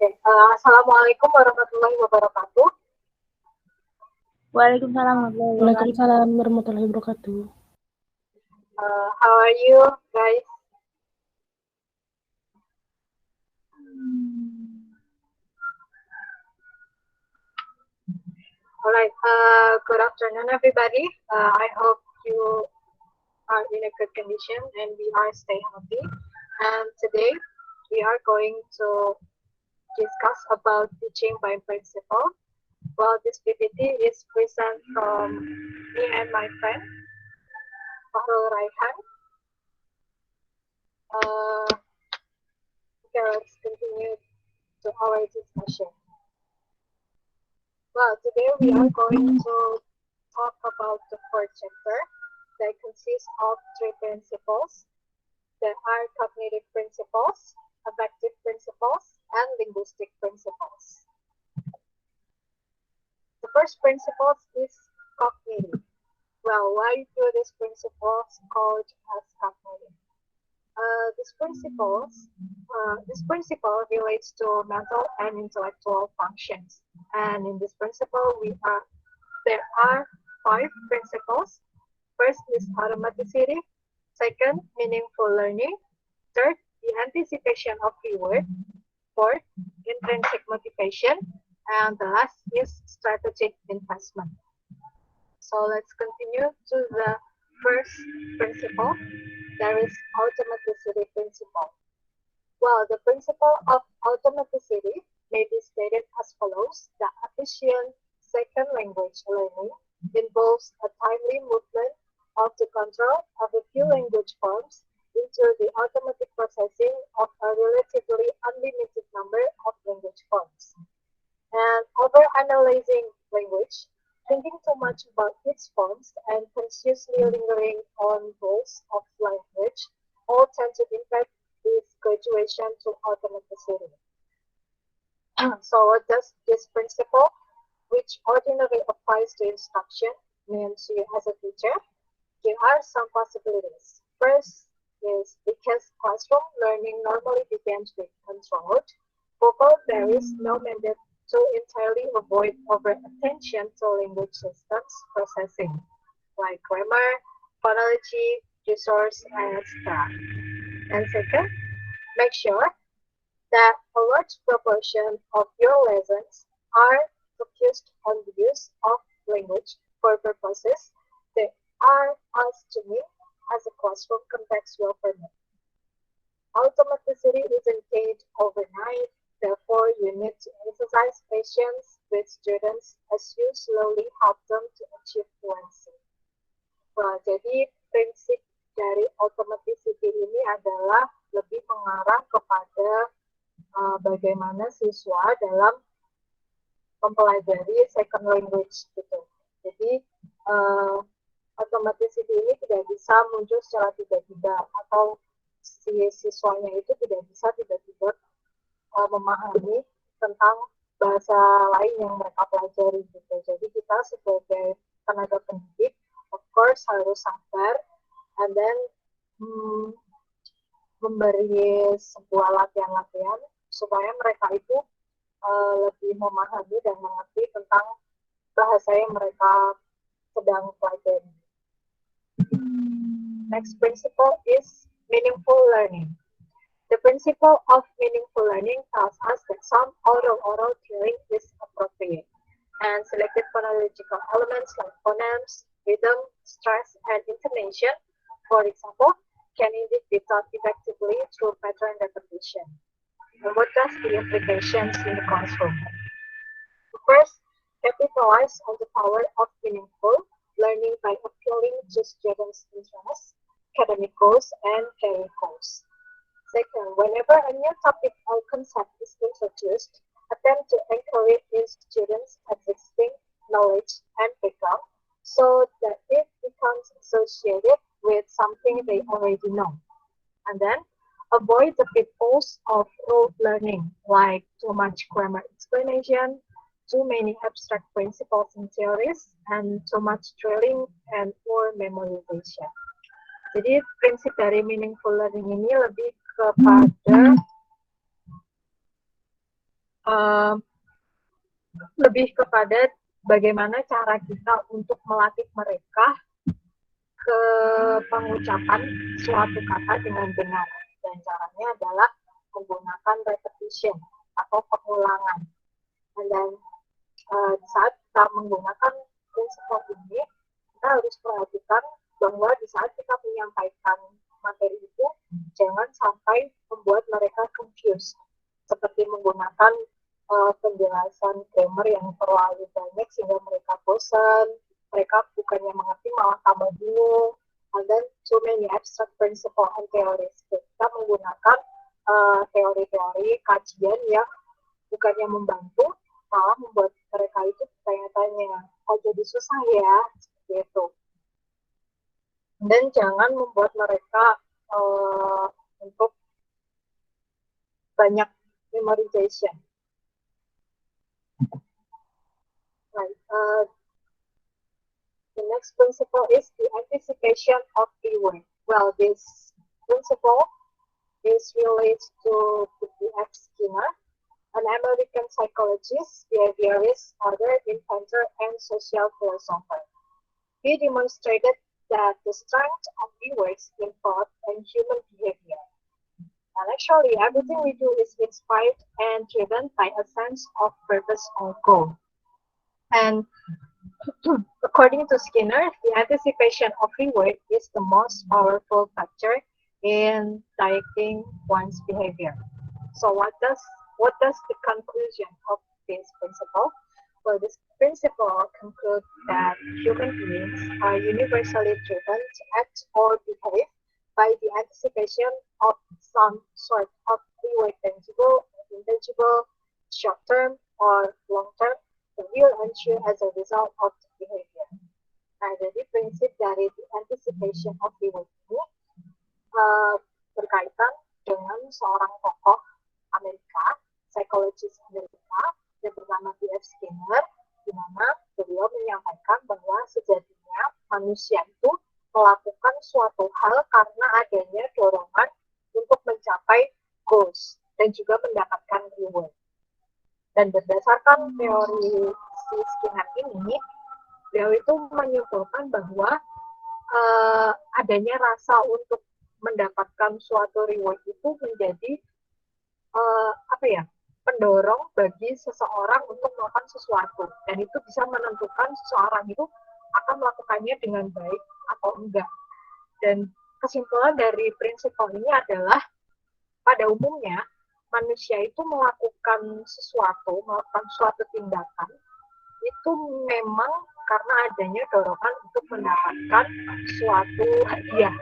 Assalamualaikum warahmatullahi wabarakatuh. Waalaikumsalam warahmatullahi wabarakatuh. Waalaikumsalam warahmatullahi wabarakatuh. How are you guys? Alright, good afternoon everybody. I hope you are in a good condition and we are staying healthy. And today we are going to discuss about teaching by principle. Well, this PPT is present from me and my friend, Fahrul Raihan. Okay, let's continue to our discussion. Well, today we are going to talk about the fourth chapter that consists of three principles. There are cognitive principles, affective principles, and linguistic principles. The first principle is cognitive. Well, why do these principles called as cognitive? This principle relates to mental and intellectual functions. And in this principle, there are 5 principles. First is automaticity. Second, meaningful learning. Third, the anticipation of reward. Fourth, intrinsic motivation. And the last is strategic investment. So let's continue to the first principle. There is automaticity principle. Well, the principle of automaticity may be stated as follows. The efficient second language learning involves a timely movement of the control of a few language forms into the automatic processing of a relatively unlimited number of language forms. And over-analyzing language, thinking too much about its forms and consciously lingering on goals of language all tend to impact this graduation to automaticity. So what does this principle, which ordinarily applies to instruction, mean to you as a teacher? Here are some possibilities. First is because classroom learning normally begins with controlled, although there is no mandate to entirely avoid over-attention to language systems processing, like grammar, phonology, resource, and etc. And second, make sure that a large proportion of your lessons are focused on the use of language for purposes that are asked to meet as a classroom context will permit. Automaticity isn't gained overnight. Therefore, you need to exercise patience with students as you slowly help them to achieve fluency. Well, jadi prinsip dari automaticity ini adalah lebih mengarah kepada bagaimana siswa dalam mempelajari second language gitu. Jadi automaticity ini tidak bisa muncul secara tiba-tiba atau si siswanya itu tidak bisa tiba-tiba memahami tentang bahasa lain yang mereka pelajari gitu. Jadi kita sebagai tenaga pendidik, of course harus sabar, and then memberi sebuah latihan-latihan supaya mereka itu lebih memahami dan mengerti tentang bahasa yang mereka sedang pelajari. Next principle is meaningful learning. The principle of meaningful learning tells us that some oral hearing is appropriate, and selected phonological elements like phonemes, rhythm, stress, and intonation, for example, can indeed be taught effectively through pattern repetition. And what does the implications in the classroom? First, capitalize on the power of meaningful learning by appealing to students' interests, academic goals, and career goals. Second, whenever a new topic or concept is introduced, attempt to encourage in students' existing knowledge and background so that it becomes associated with something they already know. And then, avoid the pitfalls of rote learning, like too much grammar explanation, too many abstract principles and theories, and too much drilling and poor memorization. Jadi prinsip dari meaningful learning ini lebih kepada uh, lebih kepada bagaimana cara kita untuk melatih mereka ke pengucapan suatu kata dengan benar. Dan caranya adalah menggunakan repetition atau pengulangan. Dan saat kita menggunakan prinsip ini, kita harus perhatikan bahwa di saat kita menyampaikan materi itu, jangan sampai membuat mereka confused. Seperti menggunakan penjelasan grammar yang terlalu banyak sehingga mereka bosan, mereka bukannya mengerti malah tambah bingung, and then too many abstract principle and theories. Kita menggunakan teori-teori kajian yang bukannya membantu, malah membuat mereka itu tanya-tanya, kok jadi susah ya, seperti itu. Dan jangan membuat mereka untuk banyak memorization. Right. The next principle is the anticipation of the word. Well, this principle is related to F. Skinner, an American psychologist, behaviorist, author, inventor, and social philosopher. He demonstrated that the strength of words in thought and human behavior. And actually, everything we do is inspired and driven by a sense of purpose or goal. And according to Skinner, the anticipation of reward is the most powerful factor in directing one's behavior. So what does the conclusion of this principle? Well, this principle concludes that human beings are universally driven to act or behave by the anticipation of some sort of reward, tangible, intangible, short-term, or long-term, that will ensure as a result of the behavior. Nah, jadi prinsip dari the anticipation of reward ini berkaitan dengan seorang tokoh Amerika, psikologis Amerika, yang bernama B.F. Skinner, di mana beliau menyampaikan bahwa sejatinya manusia itu melakukan suatu hal karena adanya dorongan untuk mencapai goals dan juga mendapatkan reward. Dan berdasarkan teori si Skinner ini, beliau itu menyimpulkan bahwa adanya rasa untuk mendapatkan suatu reward itu menjadi pendorong bagi seseorang untuk melakukan sesuatu, dan itu bisa menentukan seseorang itu akan melakukannya dengan baik atau enggak. Dan kesimpulan dari prinsip ini adalah pada umumnya manusia itu melakukan suatu tindakan itu memang karena adanya dorongan untuk mendapatkan suatu hadiah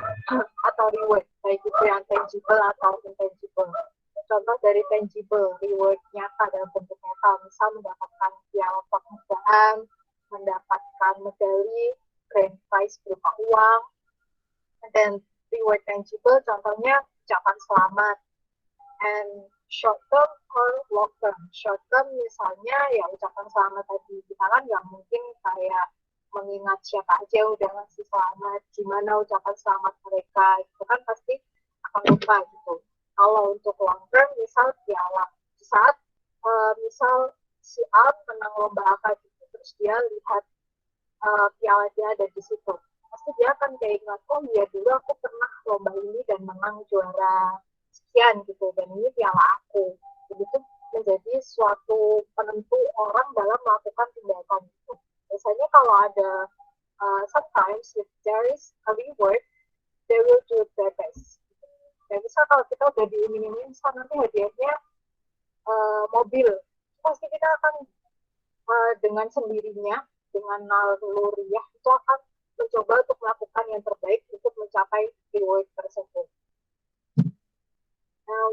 atau reward, baik itu yang tangible atau intangible. Contoh dari tangible, reward nyata dalam bentuk nyata, misal mendapatkan piala penghargaan, mendapatkan medali, grand prize berupa uang. Dan reward tangible, contohnya ucapan selamat. And short term or long term. Short term misalnya ya ucapan selamat tadi, kita kan nggak mungkin kayak mengingat siapa aja udah ngasih selamat, gimana ucapan selamat mereka, itu kan pasti akan lupa gitu. Kalau untuk long term, misal piala, saat misal si A menang lomba apa gitu, terus dia lihat piala dia ada di situ, pasti dia akan kayak ingat, oh iya dulu aku pernah lomba ini dan menang juara sekian gitu, dan ini piala aku. Begitu menjadi suatu penentu orang dalam melakukan tindakan itu. Biasanya kalau ada sometimes if there is a reward, they will do their best. Dan misal kalau kita udah diiming-iming, misal nanti hadiahnya mobil, pasti kita akan dengan sendirinya, dengan naluriah itu akan mencoba untuk melakukan yang terbaik untuk mencapai reward tersebut.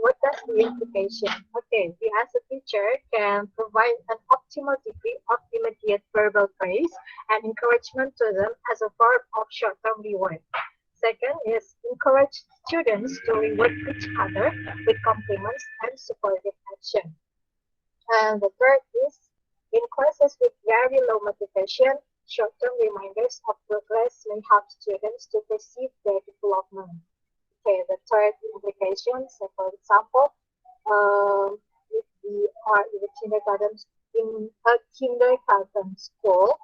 What does the implication? Okay, we as a teacher can provide an optimal degree of immediate verbal praise and encouragement to them as a form of short-term reward. Second is encourage students to reward each other with compliments and supportive action. And the third is in classes with very low motivation, short-term reminders of progress may help students to perceive their development. Okay, the third implication, so for example, if we are in a kindergarten school,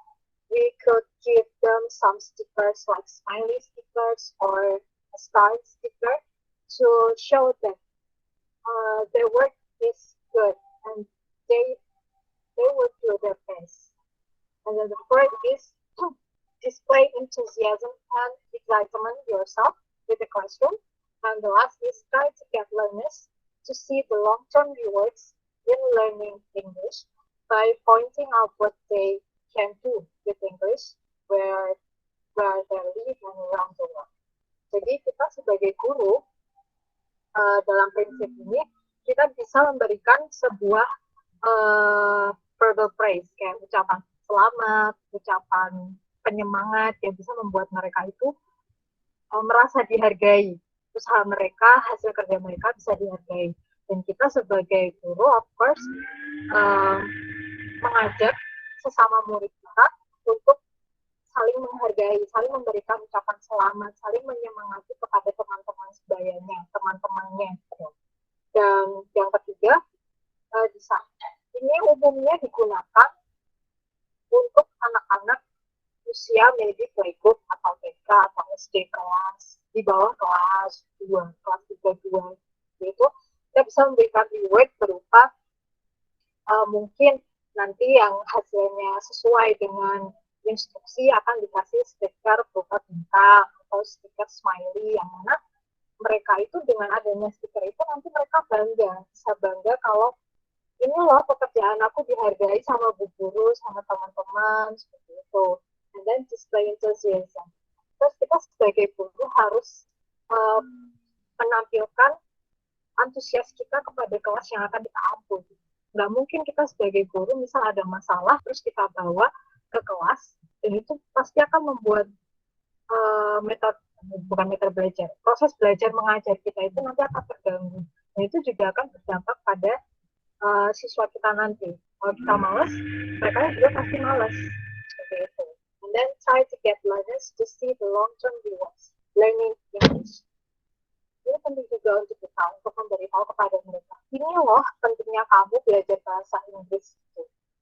we could give them some stickers like smiley stickers or a star sticker to show that their work is good and they they would do their best. And then the third is to display enthusiasm and excitement yourself with the classroom. And the last is try to get learners to see the long-term rewards in learning English by pointing out what they can do with English where they live and around the world. Jadi kita sebagai guru dalam prinsip ini kita bisa memberikan sebuah verbal praise kayak ucapan selamat, ucapan penyemangat yang bisa membuat mereka itu merasa dihargai, usaha mereka, hasil kerja mereka bisa dihargai. Dan kita sebagai guru, of course, mengajak sesama murid kita untuk saling menghargai, saling memberikan ucapan selamat, saling menyemangati kepada teman-teman sebayanya, teman-temannya. Dan yang ketiga, ini umumnya digunakan untuk anak-anak usia maybe playgroup atau TK atau SD kelas di bawah kelas 2, kelas 3-2 gitu. Kita bisa memberikan reward berupa mungkin nanti yang hasilnya sesuai dengan instruksi akan dikasih stiker berupa bintang atau stiker smiley yang mana mereka itu dengan adanya stiker itu nanti mereka bisa bangga kalau ini loh pekerjaan aku dihargai sama bu guru, sama teman-teman, seperti itu. And then display enthusiasm. Terus kita sebagai guru harus menampilkan antusias kita kepada kelas yang akan kita ampun. Nggak mungkin kita sebagai guru, misal ada masalah, terus kita bawa ke kelas, dan itu pasti akan membuat metode belajar. Proses belajar mengajar kita itu nanti akan terganggu. Dan itu juga akan berdampak pada siswa kita nanti. Kalau kita malas, mereka juga pasti malas. Seperti itu. And then try to get learners to see the long-term rewards. Learning English. Ini penting juga untuk kita, untuk memberitahu kepada mereka. Ini loh pentingnya kamu belajar bahasa Inggris.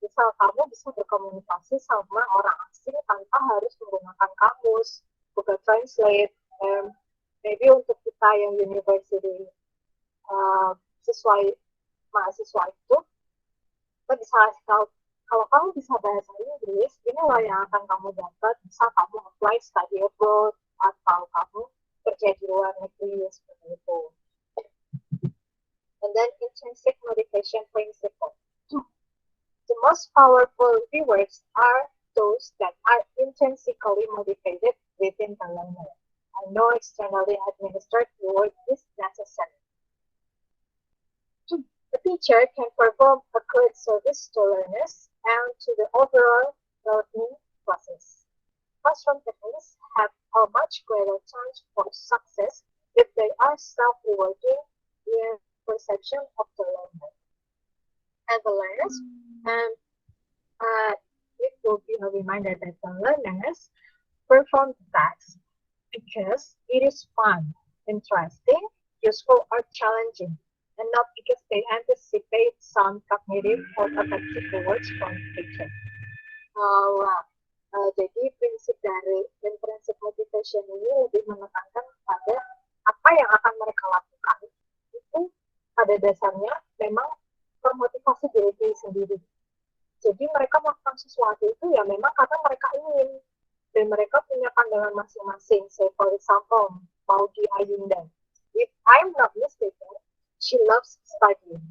Misal kamu bisa berkomunikasi sama orang asing tanpa harus menggunakan kamus, Google Translate, maybe untuk kita yang university mahasiswa itu, kita bisa tahu kalau kamu bisa bahasa Inggris, inilah yang akan kamu dapat. Bisa kamu apply study abroad atau kamu kerja di luar negeri seperti itu. And then intrinsic motivation principle. The most powerful rewards are those that are intrinsically motivated within the learner, and no externally administered reward is necessary. The teacher can perform a good service to learners and to the overall learning process. Classroom techniques have a much greater chance for success if they are self-rewarding in perception of the learner and the learners, and it will be a reminder that the learners perform the tasks because it is fun, interesting, useful, or challenging, and not because they anticipate some cognitive or affective rewards from the teacher. Jadi prinsip motivation ini lebih menekankan pada apa yang akan mereka lakukan. Itu pada dasarnya memang termotivasi diri sendiri. Jadi mereka melakukan sesuatu itu ya memang karena mereka ingin dan mereka punya pandangan masing-masing. Say for example, Maudy Ayunda. If I'm not mistaken, she loves studying.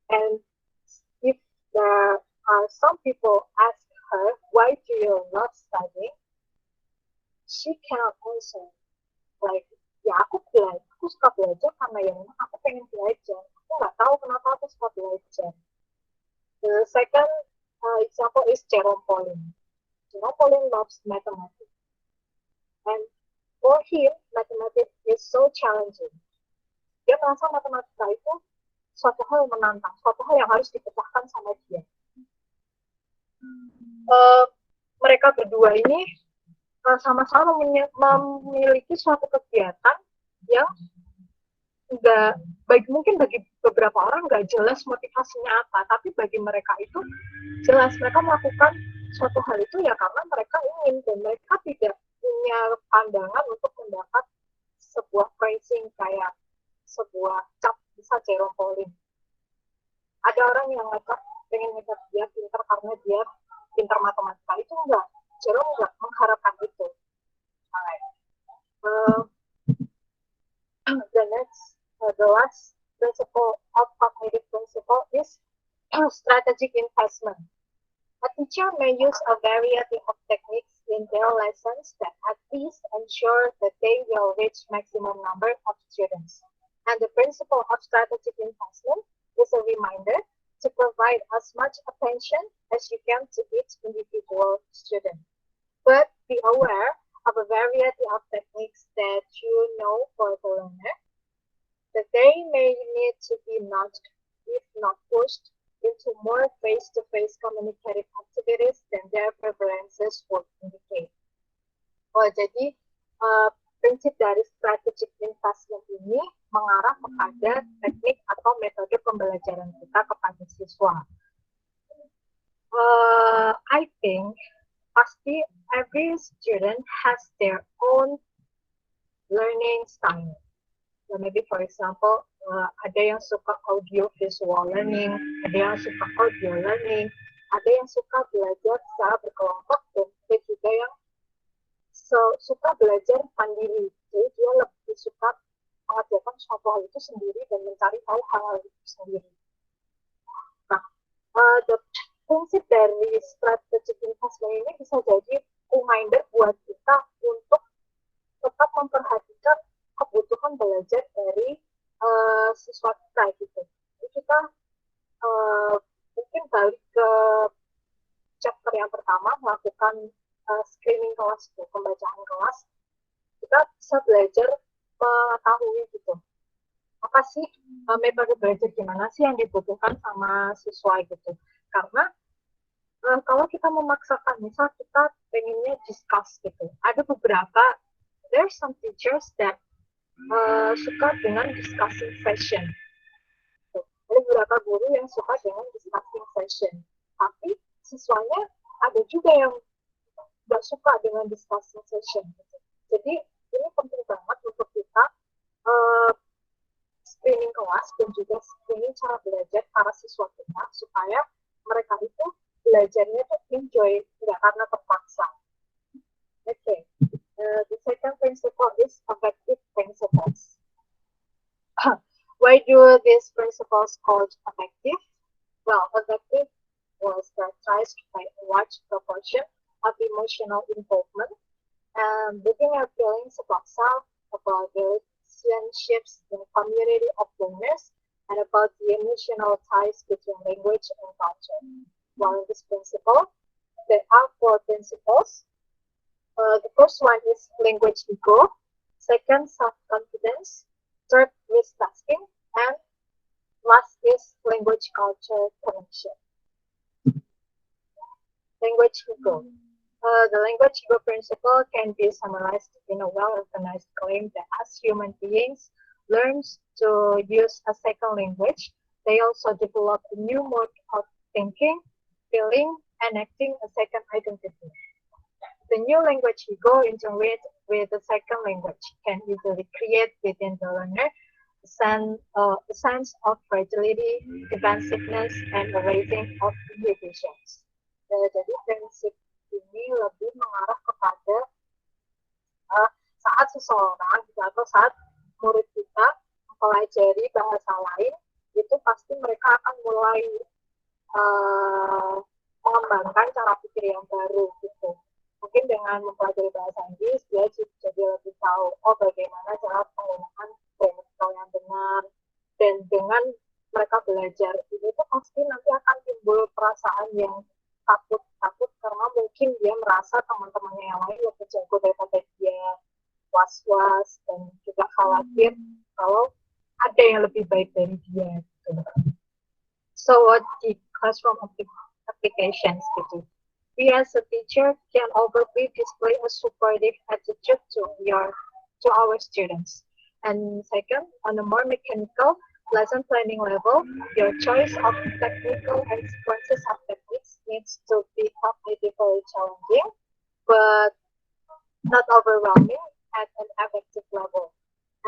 And if there are some people ask her, why do you love studying? She cannot answer. Like, ya aku suka belajar karena ya memang aku pengen belajar. Aku nggak tahu kenapa aku suka belajar. The second example is Jerome Pauline. Jerome Pauline loves mathematics. And for him, mathematics is so challenging. Dia merasa matematika itu suatu hal yang menantang, suatu hal yang harus dipecahkan sama dia. Mereka berdua ini sama-sama memiliki suatu kegiatan yang mungkin bagi beberapa orang nggak jelas motivasinya apa, tapi bagi mereka itu jelas, mereka melakukan suatu hal itu ya karena mereka ingin, dan mereka tidak punya pandangan untuk mendapat sebuah praising kayak sebuah cap bisa Jerome Pauline. Ada orang yang mereka pengen ngecap dia pintar karena dia pintar matematika, itu enggak, Jerome enggak mengharapkan itu. The last principle of cognitive principle is strategic investment. A teacher may use a variety of techniques in their lessons that at least ensure that they will reach maximum number of students. And the principle of strategic investment is a reminder to provide as much attention as you can to each individual student. But be aware of a variety of techniques that you know for the learner, that they may need to be nudged, if not pushed, into more face-to-face communicative activities than their preferences would indicate. Jadi prinsip dari strategic investment ini mengarah kepada teknik atau metode pembelajaran kita kepada siswa. I think pasti every student has their own learning style. So maybe for example, ada yang suka audio visual learning, ada yang suka audio learning, ada yang suka belajar secara berkelompok, dan ada juga yang suka belajar mandiri. Jadi dia lebih suka mengerjakan suatu hal itu sendiri dan mencari tahu hal-hal itu sendiri. Nah, the prinsip dari strategic investment ini bisa jadi reminder buat kita untuk tetap memperhatikan kebutuhan belajar dari siswa kita gitu. Jadi kita mungkin balik ke chapter yang pertama, melakukan screening kelas, pembacaan kelas, kita bisa belajar mengetahui gitu, apa sih metode belajar gimana sih yang dibutuhkan sama siswa gitu. Karena kalau kita memaksakan, misal kita pengennya discuss gitu, ada beberapa, there's some teachers that suka dengan discussing session. Ada beberapa guru yang suka dengan discussing session, tapi siswanya ada juga yang nggak suka dengan discussing session. Jadi ini penting banget untuk kita screening kelas dan juga screening cara belajar para siswa kita supaya mereka itu belajarnya tuh enjoy, nggak karena terpaksa. Okay. The second principle is affective principles. Why do these principles called affective? Well, affective was characterized by a large proportion of emotional involvement, looking at feelings about self, about relationships in a community of learners, and about the emotional ties between language and culture. While in this principle, there are 4 principles. The first one is language ego, second, self-confidence, third, risk tasking, and last is language culture connection. Language ego. The language ego principle can be summarized in a well-organized claim that as human beings learn to use a second language, they also develop a new mode of thinking, feeling, and acting a second identity. The new language ego integrated with the second language can easily create within the learner a sense of fragility, defensiveness, and a raising of inhibitions. Jadi prinsip ini lebih mengarah kepada saat seseorang atau saat murid kita mempelajari bahasa lain, itu pasti mereka akan mulai mengembangkan cara pikir yang baru gitu. Mungkin dengan mempelajari bahasa Inggris, dia jadi lebih tahu bagaimana cara penggunaan grammatical yang benar, dan dengan mereka belajar ini tuh pasti nanti akan timbul perasaan yang takut karena mungkin dia merasa teman-temannya yang lain lebih jago daripada dia, was-was dan juga khawatir kalau ada yang lebih baik dari dia gitu. So what the classroom applications gitu. We as a teacher can overtly display a supportive attitude to our students. And second, on a more mechanical, lesson planning level, your choice of technical and sequences of techniques needs to be cognitively challenging, but not overwhelming at an affective level.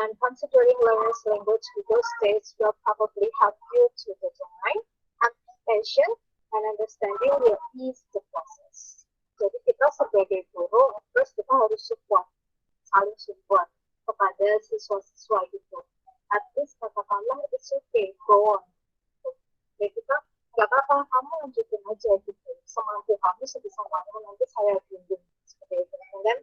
And considering learner's language in those states will probably help you to determine application and understanding will ease the process. Jadi kita sebagai guru, terus kita harus support, saling support kepada siswa-siswa gitu. At least katakanlah it's okay, go on. Ya kita nggak apa-apa, kamu lanjutin aja gitu. Semampu kamu sebisa kamu nanti saya bimbing seperti itu. Dan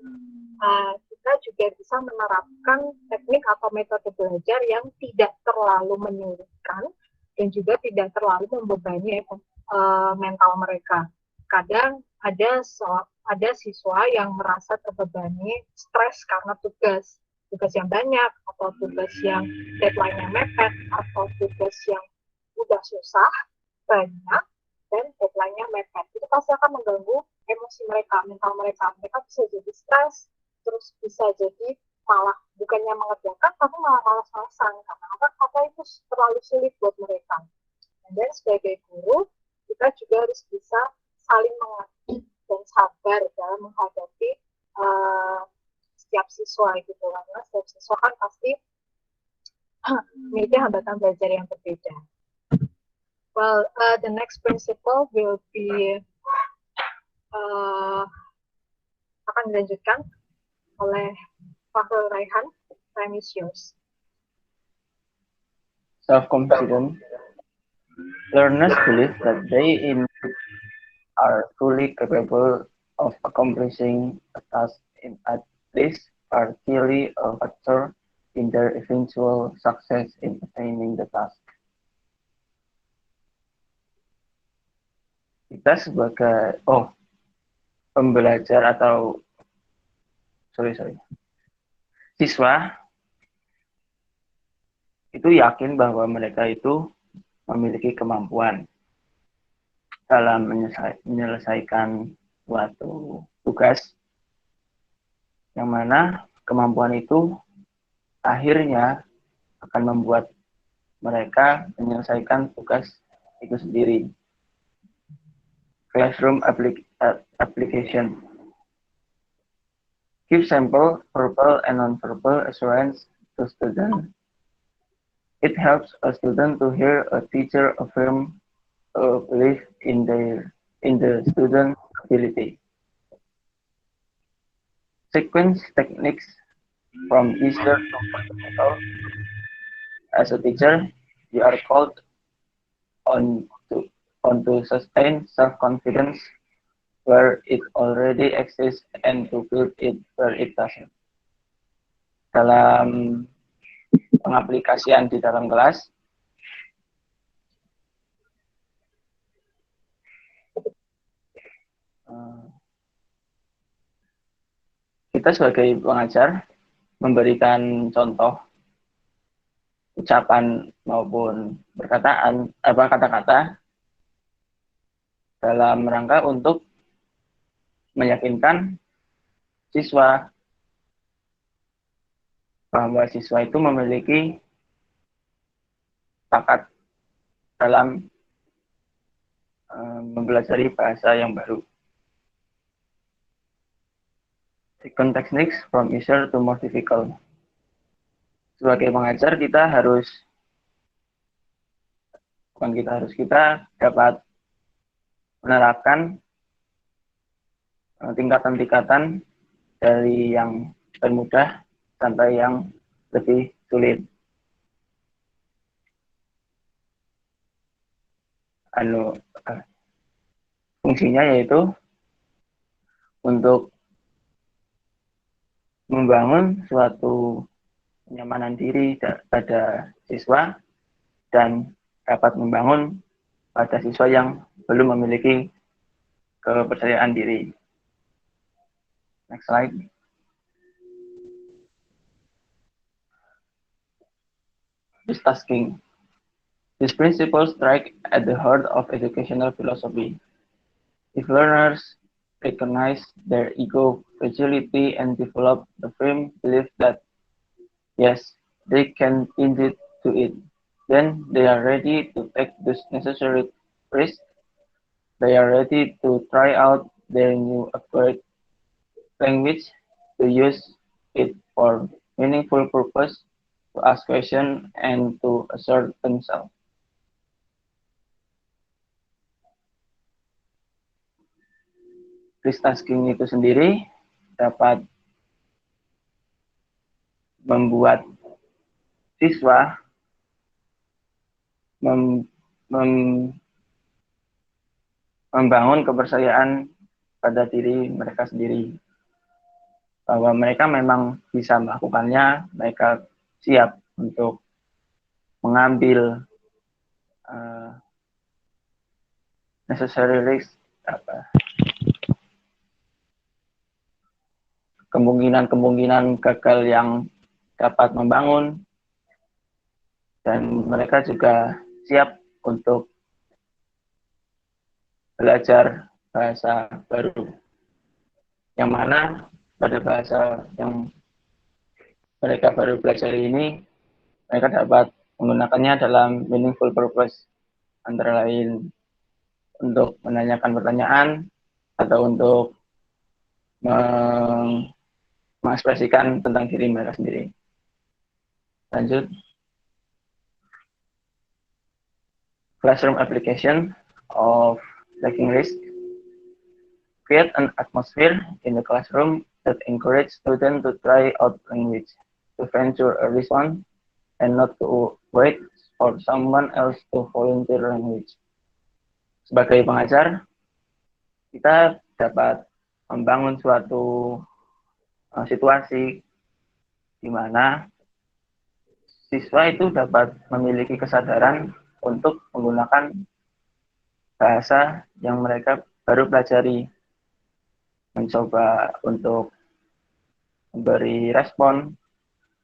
kita juga bisa menerapkan teknik atau metode belajar yang tidak terlalu menyulitkan dan juga tidak terlalu membebani mental mereka. Kadang ada siswa yang merasa terbebani, stres karena tugas yang banyak atau tugas yang deadline-nya mepet atau tugas yang udah susah, banyak, dan deadline-nya mepet. Itu pasti akan mengganggu emosi mereka, mental mereka. Mereka bisa jadi stres, terus bisa jadi malah bukannya mengerjakan, tapi malah malas-malasan. Karena itu terlalu sulit buat mereka. Dan sebagai guru, kita juga harus bisa saling mengerti dan sabar dalam menghadapi setiap siswa gitu. Karena setiap siswa kan pasti memiliki hambatan belajar yang berbeda. Well, the next principle will be akan dilanjutkan oleh Fahrul Raihan. Time is yours. Self-confident. Learners believe that they are fully capable of accomplishing a task in at least partially a factor in their eventual success in attaining the task. Kita sebagai pembelajar atau siswa itu yakin bahwa mereka itu memiliki kemampuan dalam menyelesaikan suatu tugas, yang mana kemampuan itu akhirnya akan membuat mereka menyelesaikan tugas itu sendiri. Classroom application. Give sample verbal and non-verbal assurance to students. It helps a student to hear a teacher affirm a belief in the student's ability. Sequence techniques from easier to practical. As a teacher, you are called on to sustain self-confidence where it already exists and to build it where it doesn't. Dalam pengaplikasian di dalam kelas, kita sebagai pengajar memberikan contoh ucapan maupun kata-kata dalam rangka untuk meyakinkan siswa bahwa siswa itu memiliki bakat dalam mempelajari bahasa yang baru. Second techniques from easier to more difficult. Sebagai pengajar kita dapat menerapkan tingkatan-tingkatan dari yang termudah sampai yang lebih sulit. Fungsinya yaitu untuk membangun suatu kenyamanan diri pada siswa dan dapat membangun pada siswa yang belum memiliki kepercayaan diri. Next slide. This tasking. These principles strike at the heart of educational philosophy. If learners recognize their ego fragility and develop the firm belief that yes, they can indeed do it, Then they are ready to take this necessary risk. They are ready to try out their new acquired language, to use it for meaningful purpose, to ask questions, and to assert themselves. Risk tasking itu sendiri dapat membuat siswa membangun kepercayaan pada diri mereka sendiri, bahwa mereka memang bisa melakukannya, mereka siap untuk mengambil necessary risk, kemungkinan gagal yang dapat membangun, dan mereka juga siap untuk belajar bahasa baru, yang mana pada bahasa yang mereka baru belajar ini, mereka dapat menggunakannya dalam meaningful purpose, antara lain untuk menanyakan pertanyaan atau untuk mengekspresikan tentang diri mereka sendiri. Lanjut. Classroom application of taking risk. Create an atmosphere in the classroom that encourage students to try out language, to venture a risk on, and not to wait for someone else to volunteer language. Sebagai pengajar, kita dapat membangun suatu situasi di mana siswa itu dapat memiliki kesadaran untuk menggunakan bahasa yang mereka baru pelajari, mencoba untuk memberi respon,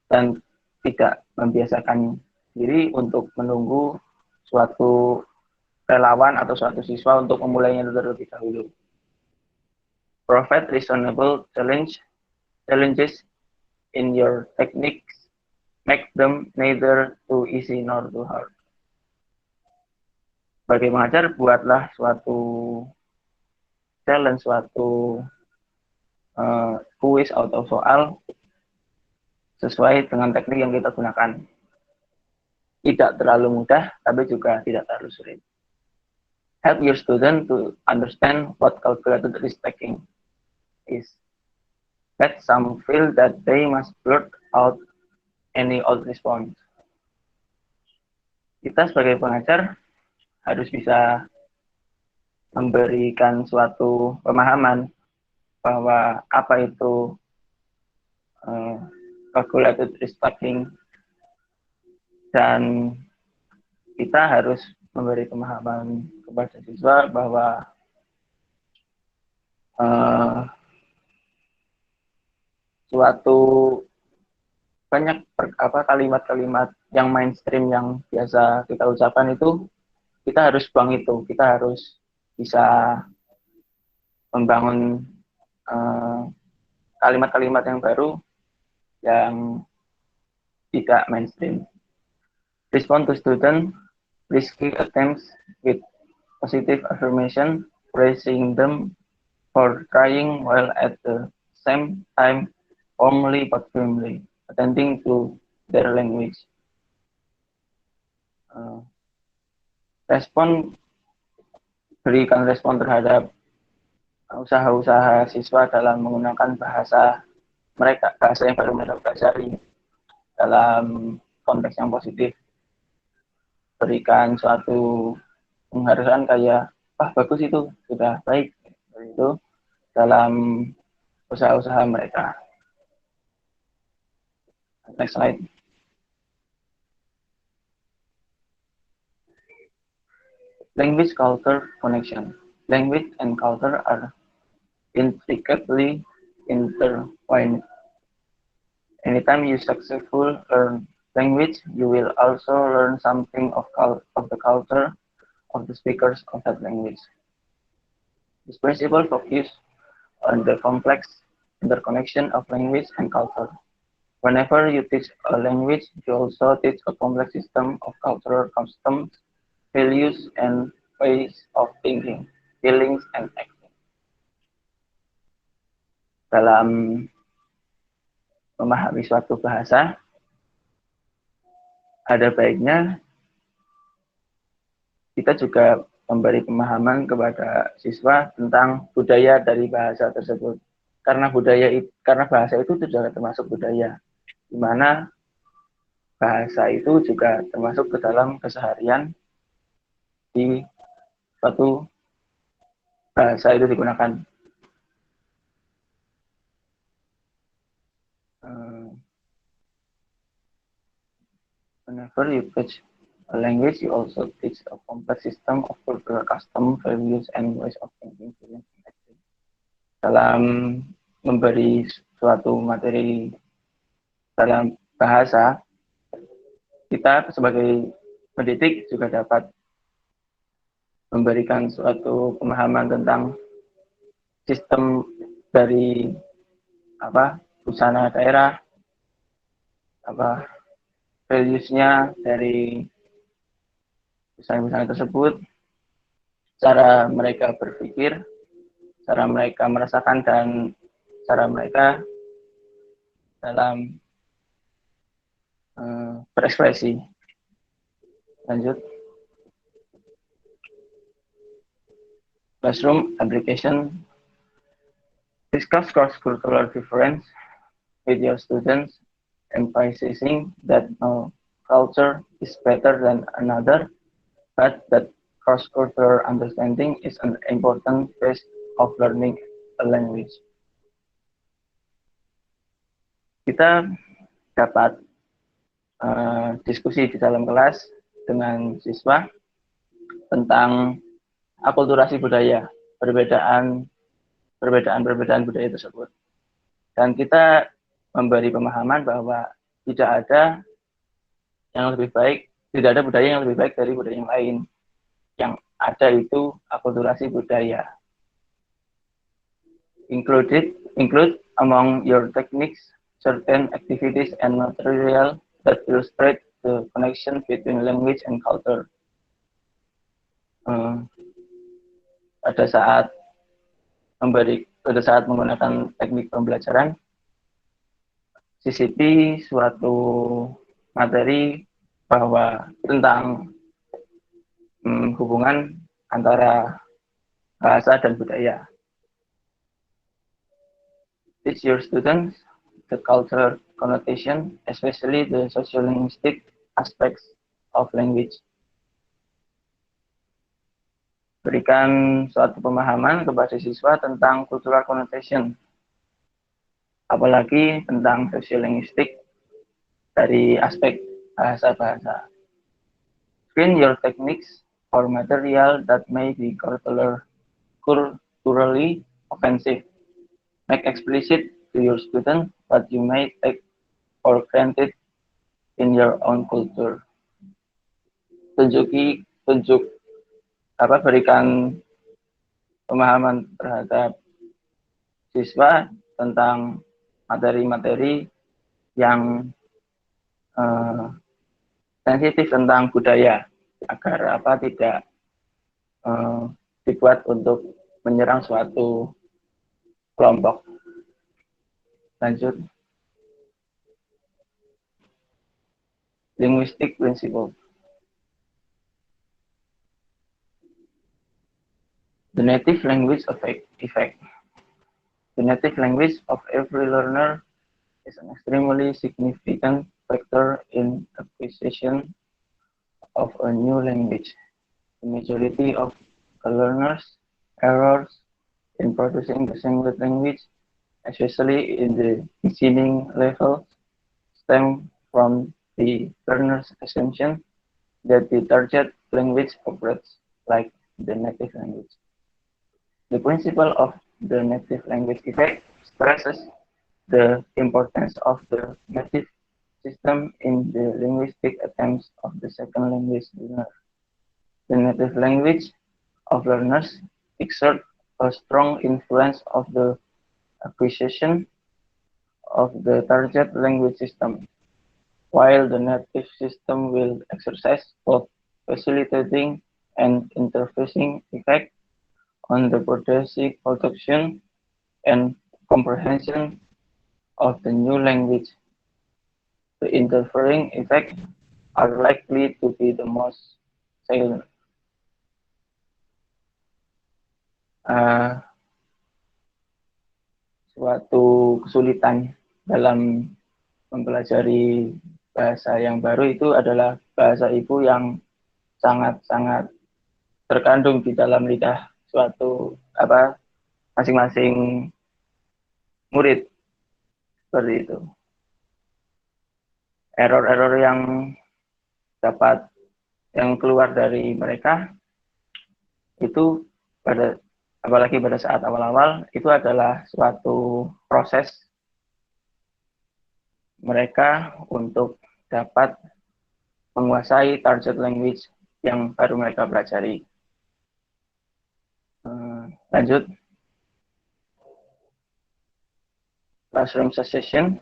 dan tidak membiasakan diri untuk menunggu suatu relawan atau suatu siswa untuk memulainya terlebih dahulu. Provide reasonable challenges in your techniques, make them neither too easy nor too hard. Sebagai pengajar, buatlah suatu challenge, suatu kuis atau soal sesuai dengan teknik yang kita gunakan. Tidak terlalu mudah, tapi juga tidak terlalu sulit. Help your student to understand what calculated risk taking is. Let some feel that they must blurt out any old response. Kita sebagai pengajar harus bisa memberikan suatu pemahaman bahwa apa itu calculated risk taking, dan kita harus memberi pemahaman kepada siswa bahwa suatu banyak kalimat-kalimat yang mainstream yang biasa kita ucapkan itu, kita harus buang itu. Kita harus bisa membangun kalimat-kalimat yang baru yang tidak mainstream. Respond to student risky attempts with positive affirmation, praising them for trying, while at the same time warmly but firmly attending to their language. Berikan respon terhadap usaha-usaha siswa dalam menggunakan bahasa mereka, bahasa yang baru mereka pelajari dalam konteks yang positif. Berikan suatu penghargaan kayak, wah bagus itu, sudah baik, itu dalam usaha-usaha mereka. Next slide. Language culture connection. Language and culture are intricately intertwined. Anytime you successfully learn language, you will also learn something of the culture of the speakers of that language. This principle focuses on the complex interconnection of language and culture. Whenever you teach a language, you also teach a complex system of cultural customs, values, and ways of thinking, feelings, and acting. Dalam memahami suatu bahasa, ada baiknya kita juga memberi pemahaman kepada siswa tentang budaya dari bahasa tersebut. Karena bahasa itu juga termasuk budaya, di mana bahasa itu juga termasuk ke dalam keseharian di suatu bahasa itu digunakan. Whenever you teach a language, you also teach a complex system of cultural custom, values, and ways of thinking, feeling, and acting. Dalam memberi suatu materi dalam bahasa, kita sebagai pendidik juga dapat memberikan suatu pemahaman tentang sistem dari busana daerah, values-nya dari busana-busana tersebut, cara mereka berpikir, cara mereka merasakan, dan cara mereka dalam berekspresi. Lanjut. Classroom application. Discuss cross-cultural difference with your students, emphasizing that no culture is better than another, but that cross-cultural understanding is an important phase of learning a language. Kita dapat diskusi di dalam kelas dengan siswa tentang akulturasi budaya, perbedaan budaya tersebut. Dan kita memberi pemahaman bahwa tidak ada budaya yang lebih baik dari budaya yang lain. Yang ada itu akulturasi budaya. Include among your techniques certain activities and material that illustrate the connection between language and culture. Pada saat menggunakan teknik pembelajaran, sisipi suatu materi bahwa tentang hubungan antara bahasa dan budaya. Teach your students the cultural connotation, especially the sociolinguistic aspects of language. Berikan suatu pemahaman kepada siswa tentang cultural connotation, apalagi tentang sociolinguistic dari aspek bahasa-bahasa. Screen your techniques for material that may be culturally offensive. Make explicit to your student what you may take for granted in your own culture. Berikan pemahaman terhadap siswa tentang materi-materi yang sensitif tentang budaya agar tidak dibuat untuk menyerang suatu kelompok. Lanjut. Linguistic principle. The native language effect. The native language of every learner is an extremely significant factor in acquisition of a new language. The majority of the learners' errors in producing the single language, especially in the beginning level, stem from the learner's assumption that the target language operates like the native language. The principle of the native language effect stresses the importance of the native system in the linguistic attempts of the second language learner. The native language of learners exert a strong influence of the acquisition of the target language system, while the native system will exercise both facilitating and interfacing effect on the basic production and comprehension of the new language. The interfering effects are likely to be the most salient. Uh, Suatu kesulitan dalam mempelajari bahasa yang baru itu adalah bahasa ibu yang sangat-sangat terkandung di dalam lidah suatu masing-masing murid, seperti itu. Error-error yang keluar dari mereka itu apalagi pada saat awal-awal itu adalah suatu proses mereka untuk dapat menguasai target language yang baru mereka pelajari. Lanjut. Classroom session.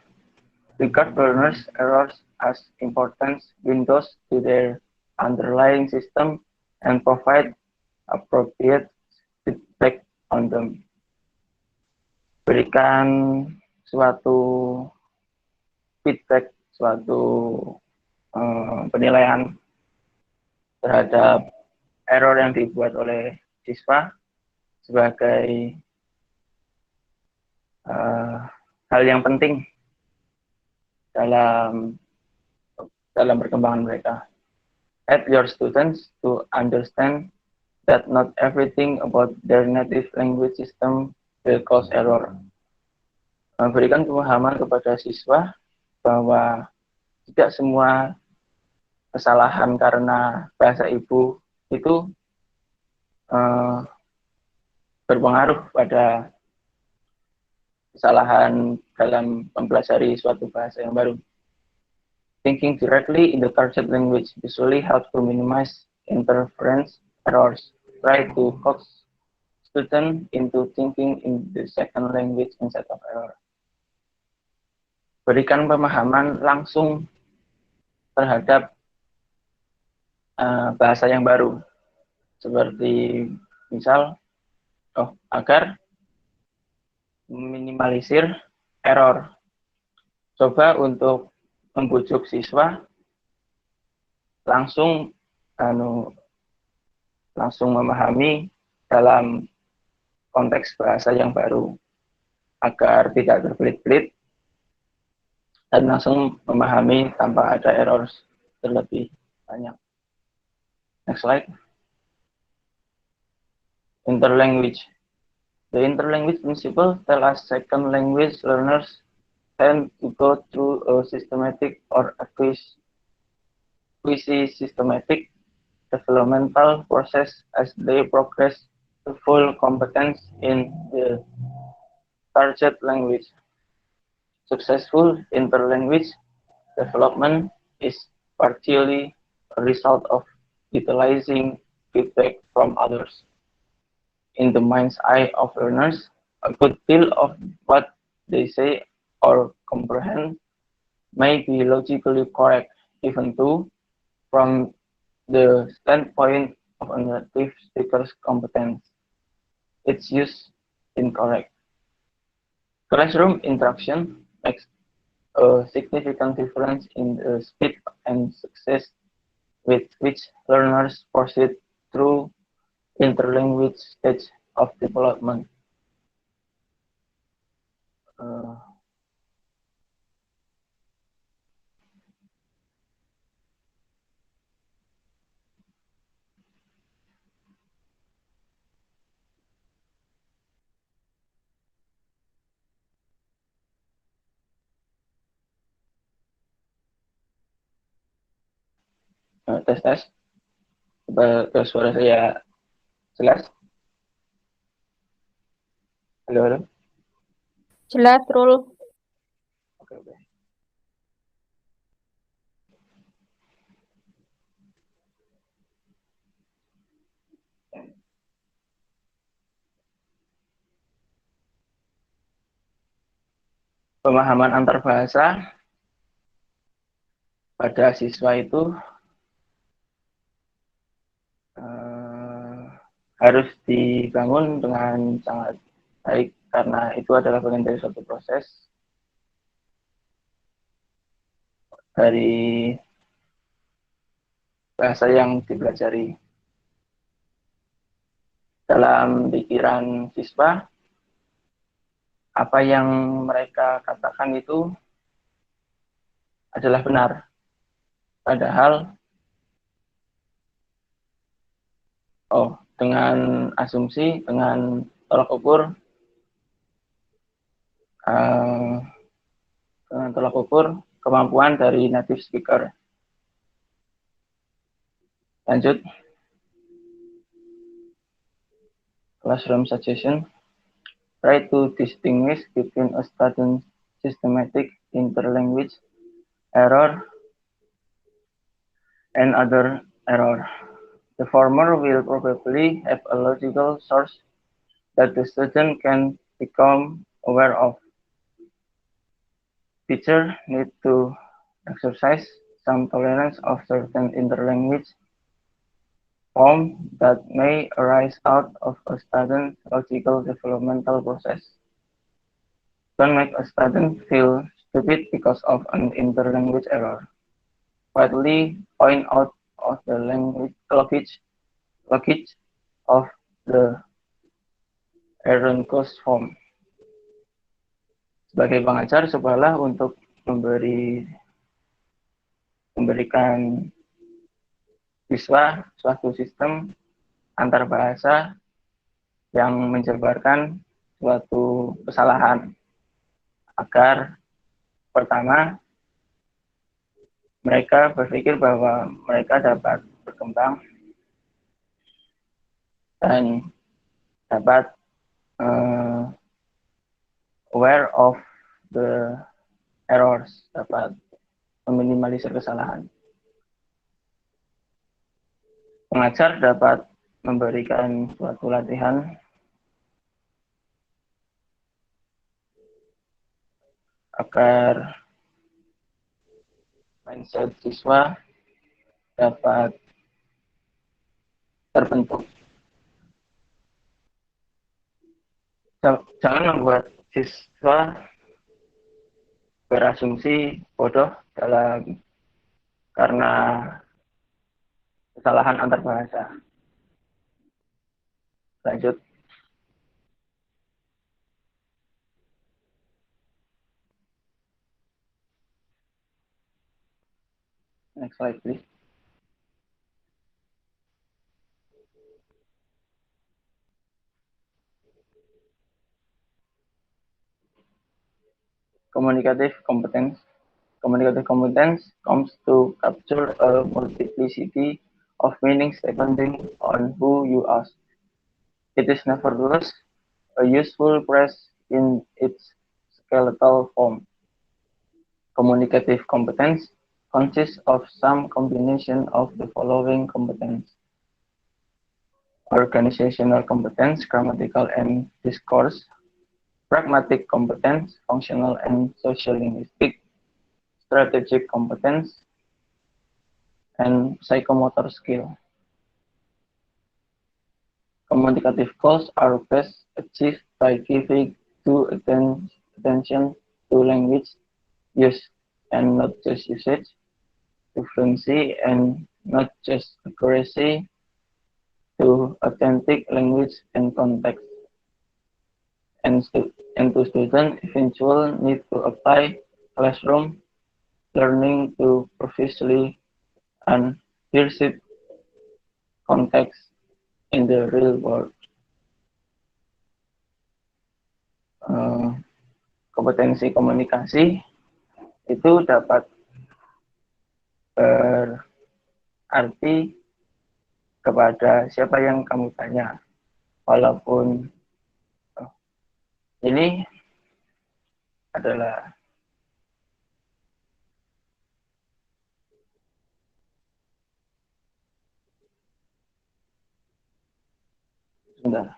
Regard learners' errors as important windows to their underlying system and provide appropriate feedback on them. Berikan suatu feedback, suatu penilaian terhadap error yang dibuat oleh siswa sebagai hal yang penting dalam perkembangan mereka. Help your students to understand that not everything about their native language system will cause error. Berikan pemahaman kepada siswa bahwa tidak semua kesalahan karena bahasa ibu itu berpengaruh pada kesalahan dalam mempelajari suatu bahasa yang baru. Thinking directly in the target language usually helps to minimize interference errors. Try to coax students into thinking in the second language instead of error. Berikan pemahaman langsung terhadap bahasa yang baru, seperti misal, agar meminimalisir error. Coba untuk membujuk siswa langsung memahami dalam konteks bahasa yang baru agar tidak terbelit-belit dan langsung memahami tanpa ada error terlebih banyak. Next slide. Interlanguage. The interlanguage principle tells us second language learners tend to go through a systematic or quasi-systematic developmental process as they progress to full competence in the target language. Successful interlanguage development is partially a result of utilizing feedback from others. In the mind's eye of learners, a good deal of what they say or comprehend may be logically correct, even though from the standpoint of a native speaker's competence, its use incorrect. Classroom interaction makes a significant difference in the speed and success with which learners proceed through interlanguage stage of development. Tes. Coba suara saya jelas? Halo. Jelas, Rul. Oke. pemahaman antar bahasa pada siswa itu harus dibangun dengan sangat baik karena itu adalah bagian dari suatu proses dari bahasa yang dipelajari. Dalam pikiran siswa, apa yang mereka katakan itu adalah benar. Padahal, dengan asumsi, dengan tolak ukur, kemampuan dari native speaker. Lanjut. Classroom suggestion. Try to distinguish between a student's systematic interlanguage error and other error. The former will probably have a logical source that the student can become aware of. Teachers need to exercise some tolerance of certain interlanguage forms that may arise out of a student's logical developmental process. Don't make a student feel stupid because of an interlanguage error. Quietly point out of the logic of the Erasmus form. Sebagai pengajar, cobalah untuk memberikan siswa suatu sistem antar bahasa yang menjabarkan suatu kesalahan agar pertama mereka berpikir bahwa mereka dapat berkembang dan dapat aware of the errors, dapat meminimalisir kesalahan. Pengajar dapat memberikan suatu latihan agar mindset siswa dapat terbentuk. Jangan membuat siswa berasumsi bodoh karena kesalahan antar bahasa. Lanjut. Next slide, please. Communicative competence. Communicative competence comes to capture a multiplicity of meanings depending on who you ask. It is nevertheless a useful phrase in its skeletal form. Communicative competence consists of some combination of the following competence: organizational competence, grammatical and discourse; pragmatic competence, functional and sociolinguistic; strategic competence; and psychomotor skill. Communicative goals are best achieved by giving due attention to language use and not just usage, to fluency and not just accuracy, to authentic language and context, and to students eventually need to apply classroom learning to previously unperceived context in the real world. Kompetensi komunikasi itu dapat berarti kepada siapa yang kamu tanya, walaupun ini adalah sebentar.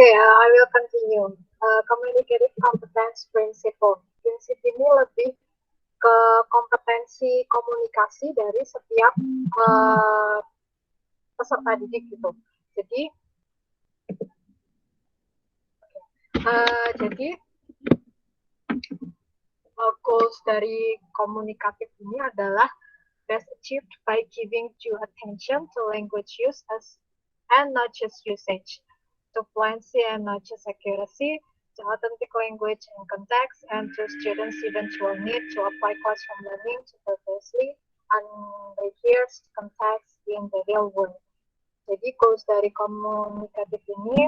Okay, I will continue. Communicative competence principle. Prinsip ini lebih ke kompetensi komunikasi dari setiap peserta didik gitu. Jadi goals dari komunikatif ini adalah best achieved by giving due attention to language use and not just usage, to fluency and not just accuracy, to authentic language and context, and to students' eventual need to apply classroom learning to purposely and rehearse context in the real world. Jadi goals dari komunikatif ini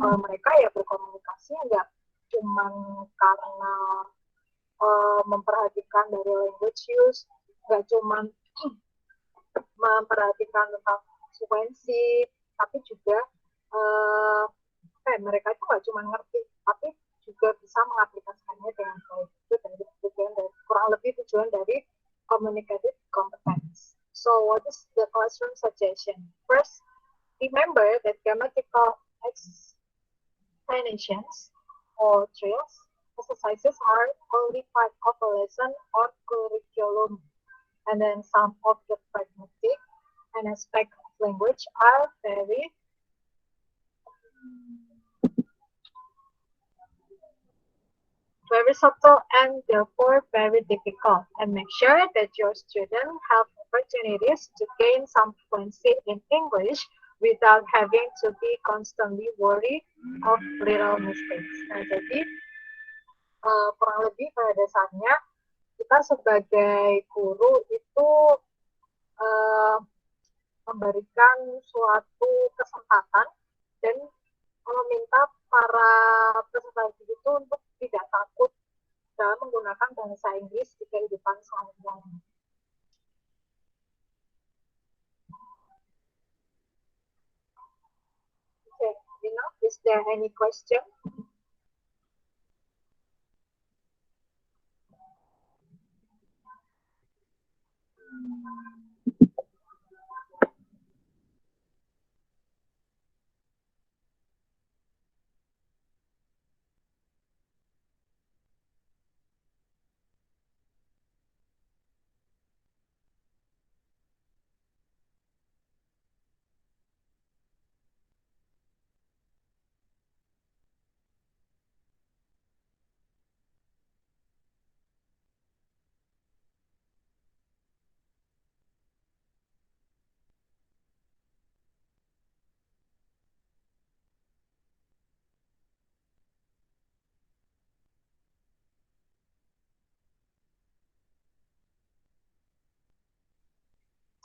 mereka ya berkomunikasi nggak cuma karena memperhatikan dari language use, nggak cuma memperhatikan tentang frekuensi, tapi juga mereka itu nggak cuma ngerti, tapi juga bisa mengaplikasikannya dengan baik. Itu dari tujuan dari kurang lebih tujuan dari communicative competence. So what is the classroom suggestion? First, remember that grammatical explanations or drills exercises are only part of a lesson or curriculum, and then some of the pragmatic and aspect of language are very subtle and therefore very difficult, and make sure that your students have opportunities to gain some fluency in English without having to be constantly worried of little mistakes. Nah, jadi kurang lebih pada dasarnya kita sebagai guru itu memberikan suatu kesempatan dan meminta para peserta didik itu untuk tidak takut dalam menggunakan bahasa Inggris di kehidupan sehari-hari. Okay, enough. Is there any question?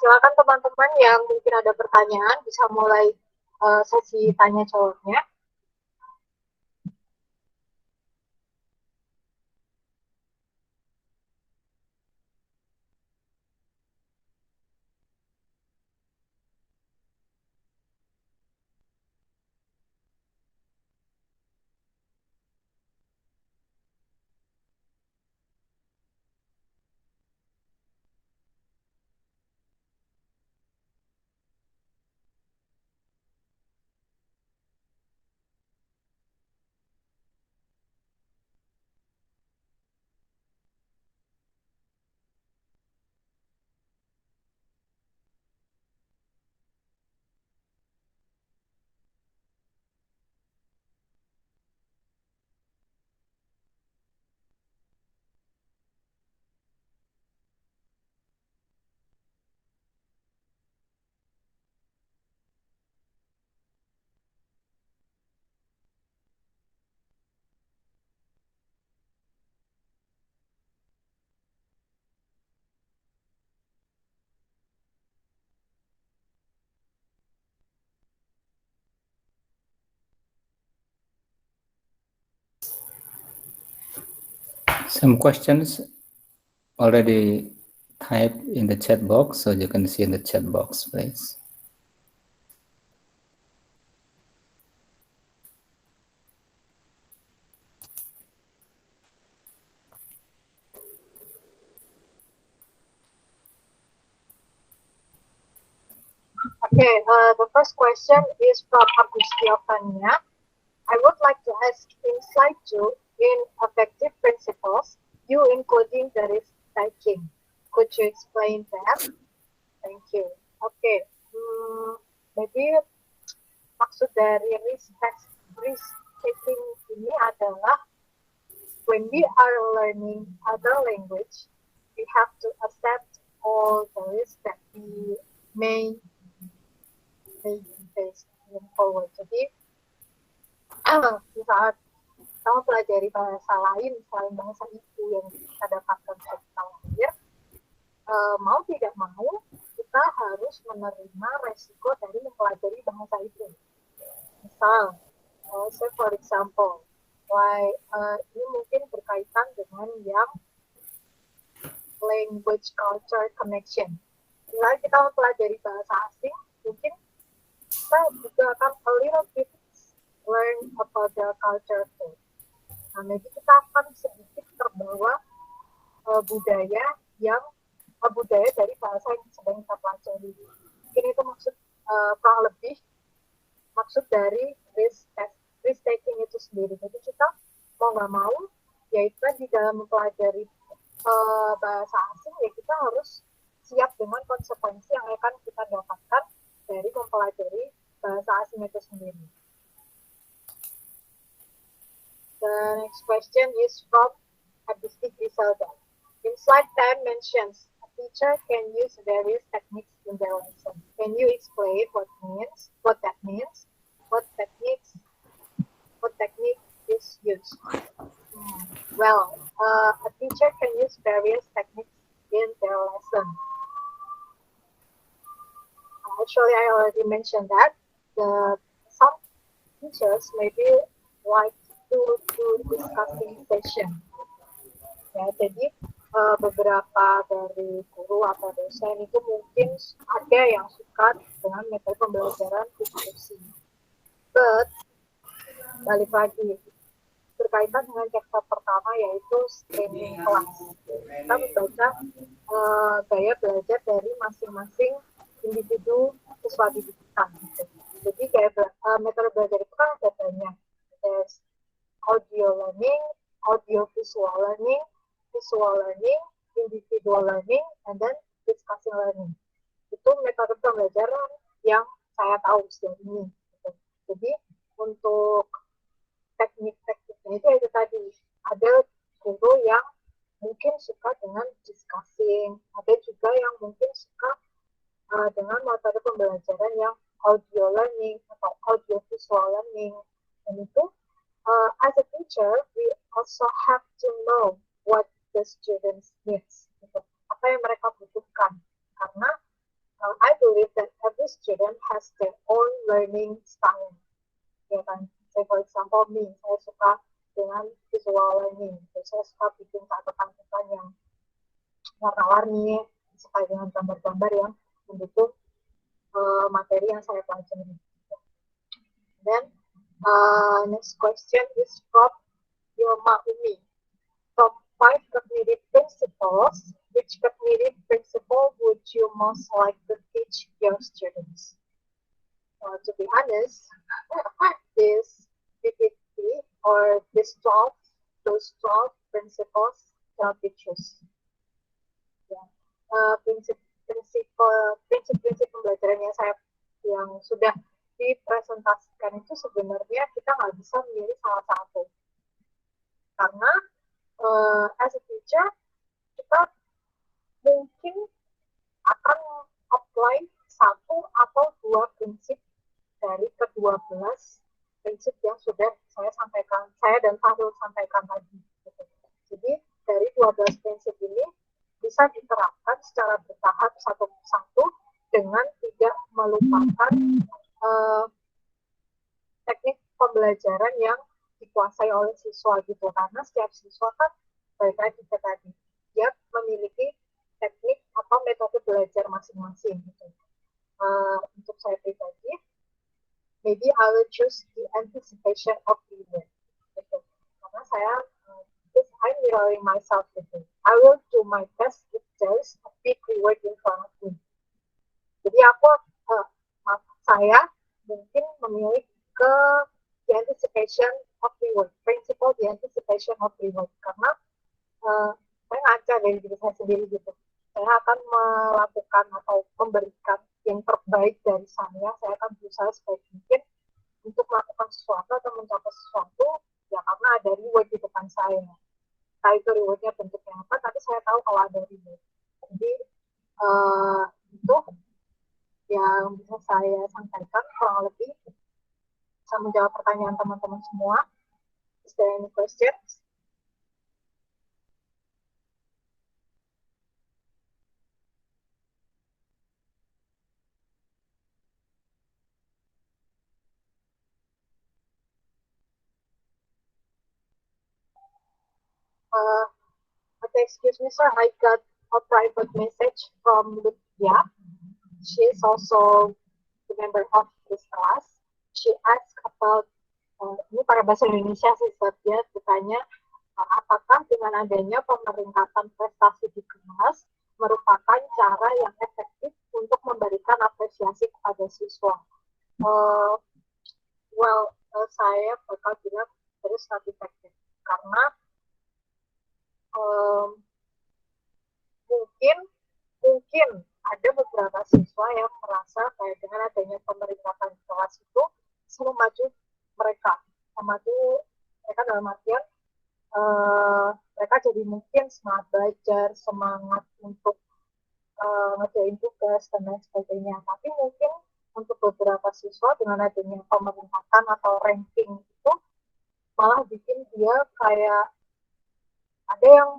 Silakan teman-teman yang mungkin ada pertanyaan bisa mulai sesi tanya jawabnya. Some questions already typed in the chat box, so you can see in the chat box, please. Okay, the first question is from Agus Tiovania. I would like to ask in slide 2, in effective principles, you including the risk taking. Could you explain that? Thank you. Oke, maybe maksud dari risk taking ini adalah when we are learning other language, we have to accept all the risks that we may face moving forward. Jadi, di saat kita mempelajari bahasa lain selain bahasa ibu yang kita dapatkan setelah lahir, mau tidak mau kita harus menerima resiko dari mempelajari bahasa itu. Misal, say for example, ini mungkin berkaitan dengan yang language culture connection. Misalnya kita mempelajari bahasa asing, mungkin kita juga akan a little bit learn about the culture too. Nah, maybe kita akan sedikit terbawa budaya dari bahasa yang sedang kita pelajari. Ini itu maksud kurang lebih maksud dari risk taking itu sendiri. Jadi kita mau nggak mau, yaitu di dalam mempelajari bahasa asing, ya kita harus siap dengan konsekuensi yang akan kita dapatkan dari mempelajari bahasa asing itu sendiri. The next question is from Abistik Griselda. In slide 10 mentions a teacher can use various techniques in their lesson. Can you explain what that means? What technique is used? Well, a teacher can use various techniques in their lesson. Actually, I already mentioned that some teachers maybe like to do discussing session. Ya, jadi beberapa dari guru atau dosen itu mungkin ada yang suka dengan metode pembelajaran diskusi. But balik lagi berkaitan dengan chapter pertama yaitu streaming class. Kita membaca gaya belajar dari masing-masing individu siswa didik kita. Jadi metode belajar itu kan ada banyak. There's audio learning, audio visual learning, individual learning, and then discussing learning. Itu metode pembelajaran yang saya tahu sejauh ini. Jadi untuk teknik-tekniknya itu tadi ada guru yang mungkin suka dengan discussing, ada juga yang mungkin suka dengan metode pembelajaran yang audio learning atau audio visual learning. Dan itu as a teacher, we also have to know what the students needs, apa yang mereka butuhkan. Karena I believe that every student has their own learning style. Ya kan, say for example me, saya suka dengan visual learning, saya suka bikin catatan-catatan yang warna-warni, suka dengan gambar-gambar yang mendukung materi yang saya pelajari. Then next question is from Yoma Umi. From 5 cognitive principles, which cognitive principle would you most like to teach your students? To be honest, this PPT or those 12 principles cannot be choose. Yeah. Prinsip-prinsip pembelajaran yang sudah dipresentasikan itu sebenarnya kita nggak bisa memilih salah satu. Karena as a teacher, kita mungkin akan apply 1 atau 2 prinsip dari ke-12 prinsip yang sudah saya dan Fahrul sampaikan tadi. Jadi dari 12 prinsip ini bisa diterapkan secara bertahap satu persatu dengan tidak melupakan teknik pembelajaran yang dikuasai oleh siswa gitu, karena setiap siswa kan baik lagi tadi dia memiliki teknik atau metode belajar masing-masing gitu. Untuk saya pribadi, maybe I will choose the anticipation of reading gitu. Karena saya I'm mirroring myself gitu. I will do my best if there's a big reward in front of me. Jadi saya mungkin memilih ke the anticipation of reward, principle the anticipation of reward, karena saya ngaca dari diri saya sendiri gitu. Saya akan melakukan atau memberikan yang terbaik dari saya akan berusaha sebaik mungkin untuk melakukan sesuatu atau mencapai sesuatu ya karena ada reward di depan saya. Entah itu rewardnya bentuknya apa, tapi saya tahu kalau ada reward. Jadi itu yang bisa saya sampaikan kurang lebih bisa menjawab pertanyaan teman-teman semua. Is there any questions? Okay, excuse me, sir. I got a private message from Lutfia. She is also the member of this class. She asked about ini pakai bahasa Indonesia sih, dia bertanya apakah dengan adanya pemeringkatan prestasi di kelas merupakan cara yang efektif untuk memberikan apresiasi kepada siswa. Saya bakal bilang terus not efektif karena mungkin ada beberapa siswa yang merasa kayak dengan adanya pemeringkatan di kelas itu memacu mereka dalam artian mereka jadi mungkin semangat belajar, semangat untuk ngerjain tugas dan lain sebagainya. Tapi mungkin untuk beberapa siswa dengan adanya pemeringkatan atau ranking itu malah bikin dia kayak ada yang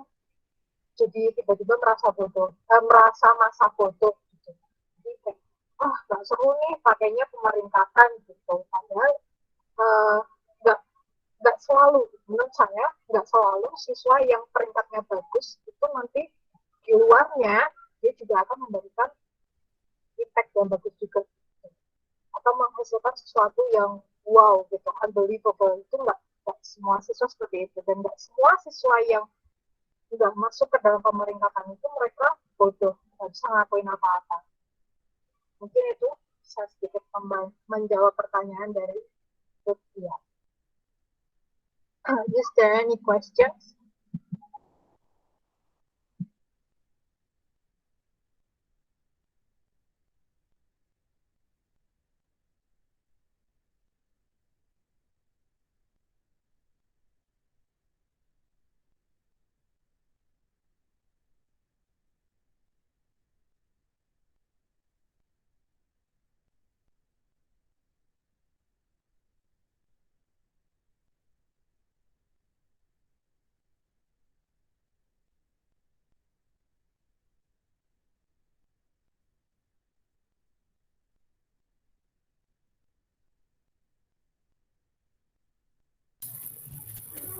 jadi tiba-tiba merasa masa bodoh gitu. Jadi kayak, nggak seru nih pakainya pemeringkatan gitu. Padahal nggak selalu, menurut saya nggak selalu siswa yang peringkatnya bagus itu nanti di luarnya dia juga akan memberikan impact yang bagus juga gitu. Atau menghasilkan sesuatu yang wow gitu, unbelievable. Itu nggak semua siswa seperti itu, dan nggak semua siswa yang udah masuk ke dalam pemeringkatan itu mereka bodoh, nggak bisa ngelakuin apa-apa. Mungkin itu bisa sedikit menjawab pertanyaan dari Lutfia. Is there any questions?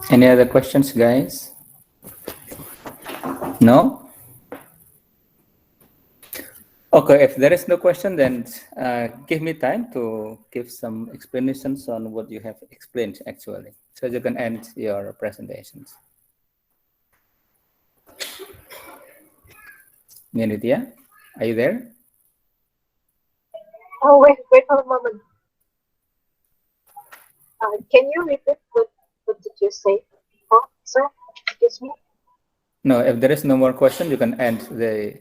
Any other questions, guys? No? Okay, if there is no question, then give me time to give some explanations on what you have explained actually, so you can end your presentations. Nidya, are you there? Oh, wait for a moment. Can you repeat what did you say? Oh, sir, excuse me. No, if there is no more question, you can end the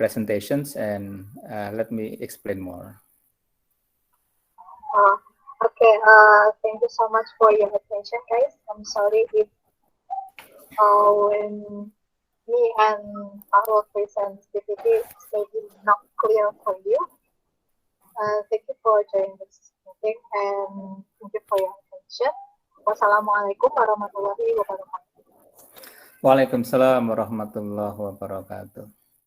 presentations and let me explain more. Okay, thank you so much for your attention, guys. I'm sorry if when me and our present PPT is maybe not clear for you. Thank you for joining this meeting and thank you for your attention. Wassalamualaikum warahmatullahi wabarakatuh. Waalaikumsalam warahmatullahi wabarakatuh.